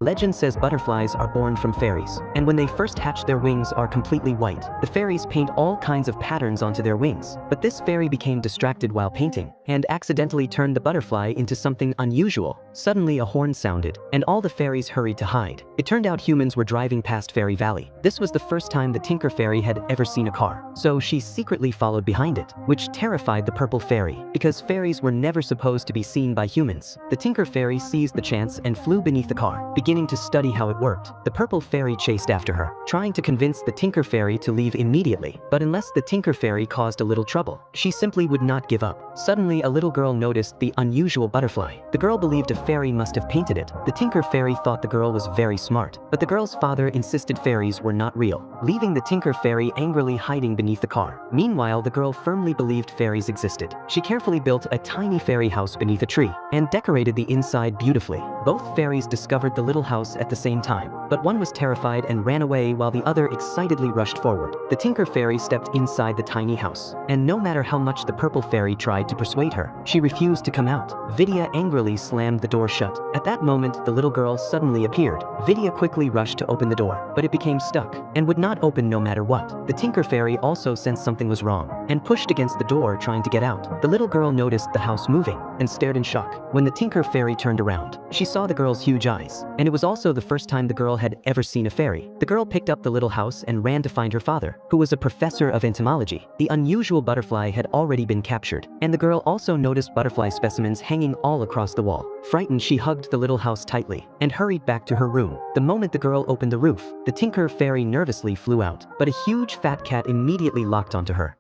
Legend says butterflies are born from fairies, and when they first hatch their wings are completely white. The fairies paint all kinds of patterns onto their wings, but this fairy became distracted while painting, and accidentally turned the butterfly into something unusual. Suddenly a horn sounded, and all the fairies hurried to hide. It turned out humans were driving past Fairy Valley. This was the first time the Tinker Fairy had ever seen a car, so she secretly followed behind it, which terrified the Purple Fairy, because fairies were never supposed to be seen by humans. The Tinker Fairy seized the chance and flew beneath the car, beginning to study how it worked. The Purple Fairy chased after her, trying to convince the Tinker Fairy to leave immediately, but unless the Tinker Fairy caused a little trouble, she simply would not give up. Suddenly a little girl noticed the unusual butterfly. The girl believed a fairy must have painted it. The Tinker Fairy thought the girl was very smart, but the girl's father insisted fairies were not real, leaving the Tinker Fairy angrily hiding beneath the car. Meanwhile, the girl firmly believed fairies existed. She carefully built a tiny fairy house beneath a tree, and decorated the inside beautifully. Both fairies discovered the little house at the same time, but one was terrified and ran away while the other excitedly rushed forward. The Tinker Fairy stepped inside the tiny house, and no matter how much the Purple Fairy tried to persuade her, she refused to come out. Vidya angrily slammed the door shut. At that moment, the little girl suddenly appeared. Vidya quickly rushed to open the door, but it became stuck, and would not open no matter what. The Tinker Fairy also sensed something was wrong, and pushed against the door trying to get out. The little girl noticed the house moving, and stared in shock. When the Tinker Fairy turned around, she saw the girl's huge eyes, and it was also the first time the girl had ever seen a fairy. The girl picked up the little house and ran to find her father, who was a professor of entomology. The unusual butterfly had already been captured, and the girl also noticed butterfly specimens hanging all across the wall. Frightened, she hugged the little house tightly, and hurried back to her room. The moment the girl opened the roof, the Tinker Fairy nervously flew out, but a huge fat cat immediately locked onto her.